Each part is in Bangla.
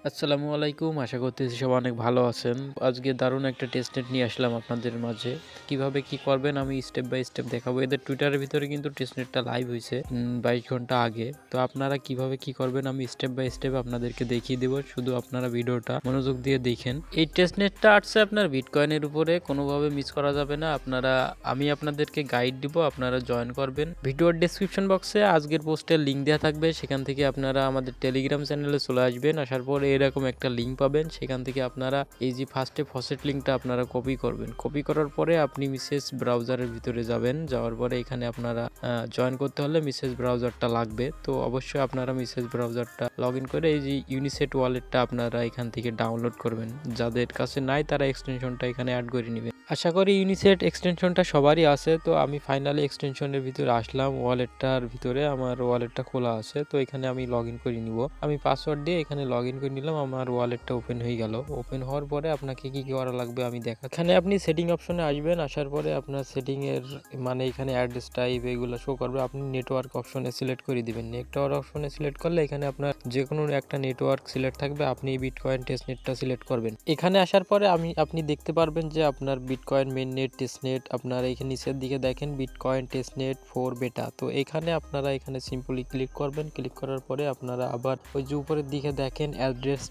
আসসালামু আলাইকুম। আশা করতেছি সবাই অনেক ভালো আছেন। আজকে দারুণ একটা টেস্টনেট নিয়ে আসলাম আপনাদের মাঝে। কিভাবে কি করবেন আমি স্টেপ বাই স্টেপ দেখাবো। এদের টুইটারের ভিতরে কিন্তু টেস্টনেটটা লাইভ হইছে ২২ ঘন্টা আগে। তো আপনারা কিভাবে কি করবেন আমি স্টেপ বাই স্টেপ আপনাদেরকে দেখিয়ে দেব। শুধু আপনারা ভিডিওটা মনোযোগ দিয়ে দেখেন। এই টেস্টনেটটা আসছে আপনার বিটকয়েনের উপরে, কোনোভাবে মিস করা যাবে না। আমি আপনাদেরকে গাইড দিব, আপনারা জয়েন করবেন। ভিডিওর ডেসক্রিপশন বক্সে আজকের পোস্টের লিঙ্ক দেওয়া থাকবে, সেখান থেকে আপনারা আমাদের টেলিগ্রাম চ্যানেলে চলে আসবেন। আসার পরে এরকম একটা লিঙ্ক পাবেন, সেখান থেকে আপনারা এই যে ফার্স্টে ফসেট লিঙ্কটা আপনারা কপি করবেন। কপি করার পরে আপনি মিসেস ব্রাউজারের ভিতরে যাবেন। যাওয়ার পরে এখানে আপনারা জয়েন করতে হলে মিসেস ব্রাউজারটা লাগবে। তো অবশ্যই আপনারা মিসেস ব্রাউজারটা লগ ইন করে এই যে ইউনিসেট ওয়ালেটটা আপনারা এখান থেকে ডাউনলোড করবেন। যাদের কাছে নাই তারা এক্সটেনশনটা এখানে অ্যাড করে নেবেন। আশা করি ইউনিসেট এক্সটেনশনটা সবারই আছে। তো আমি ফাইনালি এক্সটেনশনের ভিতরে আসলাম, ওয়ালেটটার ভিতরে আমার ওয়ালেটটা খোলা আছে। তো এখানে আমি লগ ইন করে নিব। আমি পাসওয়ার্ড দিয়ে এখানে লগ ইন করে নিলাম। আমার ওয়ালেটটা ওপেন হয়ে গেল। ওপেন হওয়ার পরে আপনাকে কি কি করা লাগবে আমি দেখা। এখানে আপনি সেটিং অপশনে আসবেন। আসার পরে আপনার সেটিং এর মানে এখানে অ্যাড্রেস টাইপ এগুলো শো করবে। আপনি নেটওয়ার্ক অপশনে সিলেক্ট করে দিবেন। নেটওয়ার্ক অপশনে সিলেক্ট করলে এখানে আপনার যে কোনো একটা নেটওয়ার্ক সিলেক্ট থাকবে। আপনি বিটকয়েন টেস্টনেটটা সিলেক্ট করবেন। এখানে আসার পরে আপনি দেখতে পারবেন যে আপনার বিটকয়েন মেইন নেট টেস্টনেট, আপনার এখানে নিচের দিকে দেখেন বিটকয়েন টেস্টনেট 4 বেটা। তো এখানে আপনারা এখানে সিম্পলি ক্লিক করবেন। ক্লিক করার পরে আপনারা আবার ওই যে উপরের দিকে দেখেন অ্যাড্রেস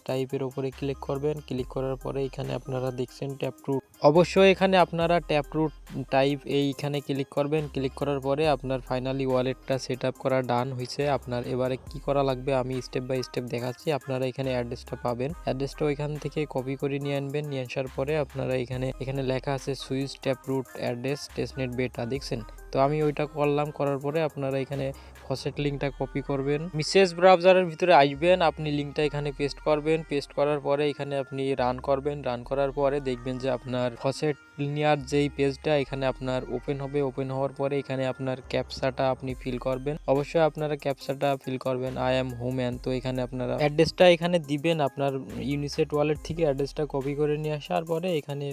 টাইপের উপরে ক্লিক করবেন। ক্লিক করার পরে এখানে আপনারা দেখছেন ট্যাপ রুট। অবশ্যই এখানে আপনারা ট্যাপ রুট টাইপ এইখানে ক্লিক করবেন। ক্লিক করার পরে আপনার ফাইনালি ওয়ালেটটা সেট আপ করা ডান হয়েছে। আপনার এবারে কি করা লাগবে আমি স্টেপ বাই স্টেপ দেখাচ্ছি। আপনারা এখানে অ্যাড্রেসটা পাবেন, অ্যাড্রেসটা ওইখান থেকে কপি করে নিয়ে আনবেন। নিয়ে আসার পরে আপনারা এখানে লেখা আছে switch taproot address testnet beta, দেখছেন? তো আমি ওইটা করলাম। করার পরে আপনারা এখানে ফসেট লিঙ্কটা কপি করবেন, মিসেস ব্রাউজারের ভিতরে আসবেন, আপনি লিঙ্কটা এখানে পেস্ট করবেন। পেস্ট করার পরে এখানে আপনি রান করবেন। রান করার পরে দেখবেন যে আপনার ফসেট লিনিয়ার যেই পেজটা এখানে আপনার ওপেন হবে। ওপেন হওয়ার পরে এখানে আপনার ক্যাপচাটা আপনি ফিল করবেন। অবশ্যই আপনারা ক্যাপচাটা ফিল করবেন, আই এম হোম্যান। তো এখানে আপনারা অ্যাড্রেসটা এখানে দিবেন। আপনার ইউনিসেট ওয়ালেট থেকে অ্যাড্রেসটা কপি করে নিয়ে আসার পরে এখানে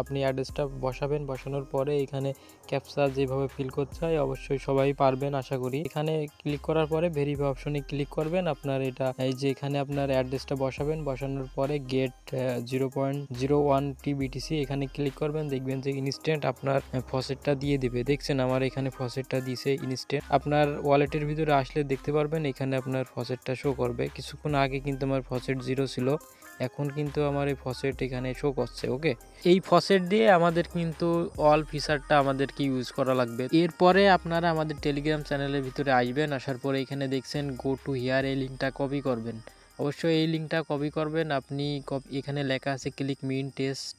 আপনি অ্যাড্রেসটা বসাবেন। বসানোর পরে এখানে ক্যাপচা যেভাবে ফিল করতে হয় অবশ্যই সবাই পারবেন আশা করি। এখানে ক্লিক করার পরে ভেরিফাই অপশনে ক্লিক করবেন। আপনার এটা এই যে এখানে আপনার অ্যাড্রেসটা বসাবেন। বসানোর পরে গেট 0.01 TBTC এখানে ক্লিক করবেন। দেখবেন যে ইনস্ট্যান্ট আপনার ফসেটটা দিয়ে দিবে। দেখছেন আমার এখানে ফসেটটা দিছে ইনস্ট্যান্ট। আপনার ওয়ালেটের ভিতরে আসলে দেখতে পারবেন এখানে আপনার ফসেটটা শো করবে। কিছুক্ষণ আগে কিন্তু আমার ফসেট 0 ছিল, এখন কিন্তু আমার এই ফসেট এখানে শো করছে। ওকে, এই ফসেট দিয়ে আমাদের কিন্তু অল ফিচারটা আমাদেরকে ইউজ করা লাগবে। এরপরে আপনারা আমাদের টেলিগ্রাম চ্যানেলের ভিতরে আসবেন। আসার পরে এখানে দেখছেন গো টু হিয়ার, এই লিঙ্কটা কপি করবেন। অবশ্যই এই লিঙ্কটা কপি করবেন। আপনি এখানে লেখা আছে ক্লিক মিন টেস্ট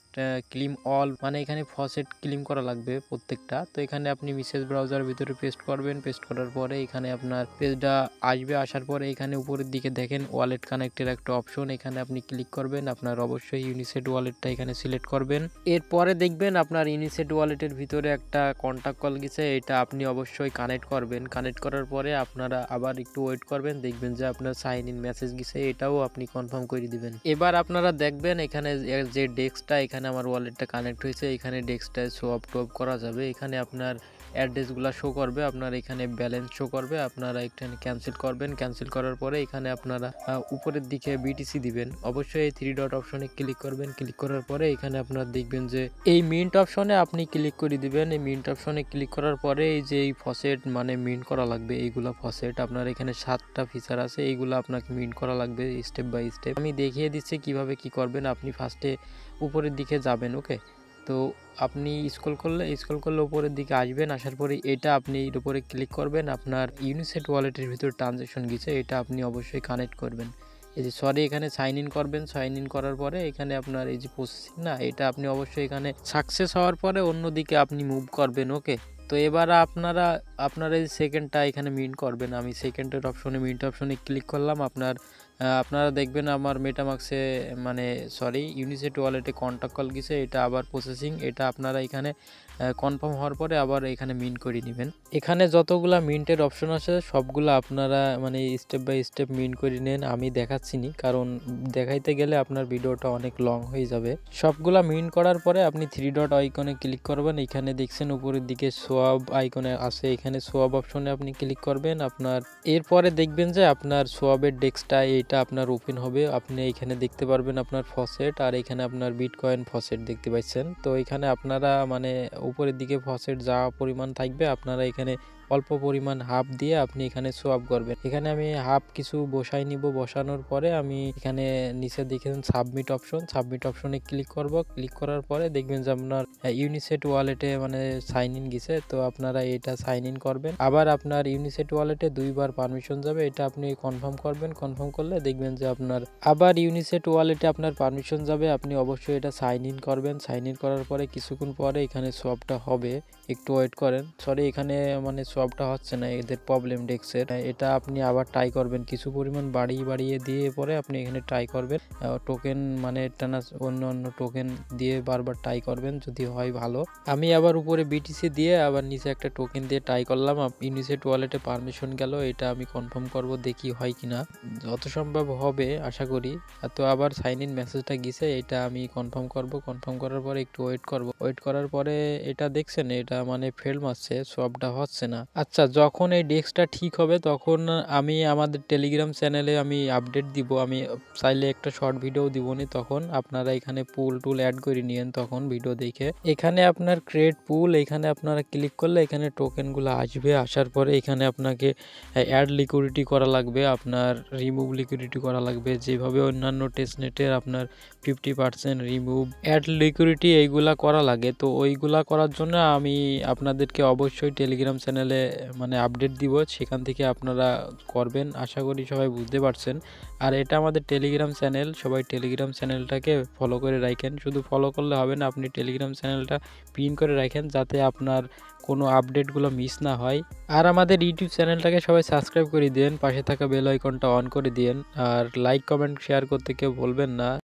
ক্লিম অল, মানে এখানে ফসেট ক্লিম করা লাগবে প্রত্যেকটা। তো এখানে আপনি মিসেস ব্রাউজার ভিতরে পেস্ট করবেন। পেস্ট করার পরে এখানে আপনার পেজটা আসবে। আসার পরে এখানে উপরের দিকে দেখেন ওয়ালেট কানেক্টের একটা অপশন, এখানে আপনি ক্লিক করবেন। আপনার অবশ্যই ইউনিসেট ওয়ালেটটা এখানে সিলেক্ট করবেন। এরপরে দেখবেন আপনার ইউনিসেট ওয়ালেটের ভিতরে একটা কন্ট্যাক্ট কল গেছে, এটা আপনি অবশ্যই কানেক্ট করবেন। কানেক্ট করার পরে আপনারা আবার একটু ওয়েট করবেন। দেখবেন যে আপনার সাইন ইন মেসেজ গেছে, এটাও আপনি কনফার্ম করে দিবেন। এবার আপনারা দেখবেন এখানে যে ডেস্কটা এখানে আমার ওয়ালেটটা কানেক্ট হয়েছে, এখানে ডেস্কটায় শো অফ টপ করা যাবে। এখানে আপনার অ্যাড্রেসগুলো শো করবে, আপনার এখানে ব্যালেন্স শো করবে। আপনারা এখানে ক্যান্সেল করবেন। ক্যান্সেল করার পরে এখানে আপনারা উপরের দিকে বিটিসি দিবেন। অবশ্যই এই 3 ডট অপশনে ক্লিক করবেন। ক্লিক করার পরে এখানে আপনারা দেখবেন যে এই মিন্ট অপশনে আপনি ক্লিক করে দিবেন। এই মিন্ট অপশনে ক্লিক করার পরে এই যে এই ফসেট মানে মিন্ট করা লাগবে, এইগুলা ফসেট আপনার এখানে 7টা ফিচার আছে, এইগুলো আপনাকে মিন্ট করা লাগবে স্টেপ বাই স্টেপ। আমি দেখিয়ে দিচ্ছি কিভাবে কি করবেন। আপনি ফার্স্টে উপরের দিকে যাবেন। ওকে, তো আপনি স্ক্রল করলে উপরের দিকে আসবেন। আসার পরে এটা আপনি এর উপরে ক্লিক করবেন। আপনার ইউনিসেট ওয়ালেটের ভিতরে ট্রানজ্যাকশন গেছে, এটা আপনি অবশ্যই কানেক্ট করবেন। এই যে এখানে সাইন ইন করবেন। সাইন ইন করার পরে এখানে আপনার এই যে প্রসেসিং না, এটা আপনি অবশ্যই এখানে সাকসেস হওয়ার পরে অন্যদিকে আপনি মুভ করবেন। ওকে, তো এবার আপনারা এই সেকেন্ডটা এখানে মিন্ট করবেন। আমি সেকেন্ডের অপশনে মিন্ট অপশনে ক্লিক করলাম। আপনারা দেখবেন আমার মেটামাক্সে ইউনিসেট ওয়ালেটে কন্ট্যাক্ট কল গেছে, এটা আবার প্রসেসিং। এটা আপনারা এখানে কনফার্ম হওয়ার পরে আবার এখানে মিন্ট করে নেবেন। এখানে যতগুলা মিন্টের অপশন আছে সবগুলা আপনারা মানে স্টেপ বাই স্টেপ মিন্ট করে নেন। আমি দেখাচ্ছি নি, কারণ দেখাইতে গেলে আপনার ভিডিওটা অনেক লং হয়ে যাবে। সবগুলা মিন্ট করার পরে আপনি 3 ডট আইকনে ক্লিক করবেন। এখানে দেখছেন উপরের দিকে সোয়াব আইকনে আছে, এখানে সোয়াব অপশনে আপনি ক্লিক করবেন। আপনার এরপরে দেখবেন যে আপনার সোয়াবের ডেস্কটা এইটা আপনার ওপেন হবে। আপনি এখানে দেখতে পারবেন আপনার ফসেট, আর এখানে আপনার বিটকয়েন ফসেট দেখতে পাচ্ছেন। তো এখানে আপনারা মানে উপরের দিকে ফসেট যা পরিমাণ থাকবে আপনারা এখানে অল্প পরিমাণ হাফ দিয়ে আপনি এখানে সোয়াপ করবেন। এখানে আমি হাফ কিছু বসাই নিব। বসানোর পরে আমি এখানে নিচে দেখেন সাবমিট অপশনে ক্লিক করব। ক্লিক করার পরে দেখবেন যে আপনার ইউনিসেট ওয়ালেটে মানে সাইন ইন গেছে। তো আপনারা এটা সাইন ইন করবেন। আবার আপনার ইউনিসেট ওয়ালেটে 2 বার পারমিশন যাবে, এটা আপনি কনফার্ম করবেন। কনফার্ম করলে দেখবেন যে আপনার আবার ইউনিসেট ওয়ালেটে আপনার পারমিশন যাবে। আপনি অবশ্যই এটা সাইন ইন করবেন। সাইন ইন করার পরে কিছুক্ষণ পরে এখানে সোয়াপটা হবে, একটু ওয়েট করেন। সরি, এখানে মানে সোয়াপটা হচ্ছে না, এদের প্রবলেম ডেস্কের। এটা আপনি আবার ট্রাই করবেন, কিছু পরিমাণ বাড়িয়ে দিয়ে পরে আপনি এখানে ট্রাই করবেন। টোকেন মানে টানা অন্য টোকেন দিয়ে বারবার ট্রাই করবেন, যদি হয় ভালো। আমি আবার উপরে বিটিসি দিয়ে আবার নিচে একটা টোকেন দিয়ে ট্রাই করলাম। ইউনিসেট ওয়ালেটে পারমিশন গেল, এটা আমি কনফার্ম করব, দেখি হয় কিনা। যত সম্ভব হবে আশা করি। তো আবার সাইন ইন মেসেজটা গেছে, এটা আমি কনফার্ম করব। কনফার্ম করার পরে একটু ওয়েট করব। ওয়েট করার পরে এটা দেখছেন এটা মানে ফেল মারছে, সোয়াপটা হচ্ছে না। আচ্ছা, যখন এই ডেস্কটা ঠিক হবে তখন আমি আমাদের টেলিগ্রাম চ্যানেলে আমি আপডেট দিব। আমি চাইলে একটা শর্ট ভিডিও দিব নি, তখন আপনারা এখানে পুল টুল অ্যাড করে নিয়েন তখন ভিডিও দেখে। এখানে আপনার ক্রিয়েট পুল, এখানে আপনারা ক্লিক করলে এখানে টোকেনগুলো আসবে। আসার পরে এখানে আপনাকে অ্যাড লিকুইডিটি করা লাগবে, আপনার রিমুভ লিকুইডিটি করা লাগবে। যেভাবে অন্যান্য টেস্টনেটের আপনার 50% রিমুভ, অ্যাড লিকুইডিটি এইগুলা করা লাগে। তো ওইগুলা করার জন্য আমি আপনাদেরকে অবশ্যই টেলিগ্রাম চ্যানেলে মানে আপডেট দিব, সেখান থেকে আপনারা করবেন। আশা করি সবাই বুঝতে পারছেন। আর এটা আমাদের টেলিগ্রাম চ্যানেল, সবাই টেলিগ্রাম চ্যানেলটাকে ফলো করে রাখেন। শুধু ফলো করলে হবে না, আপনি টেলিগ্রাম চ্যানেলটা পিন করে রাখেন যাতে আপনার কোনো আপডেটগুলো মিস না হয়। আর আমাদের ইউটিউব চ্যানেলটাকে সবাই সাবস্ক্রাইব করে দিন, পাশে থাকা বেল আইকনটা অন করে দিন। আর লাইক কমেন্ট শেয়ার করতে কেউ বলবেন না।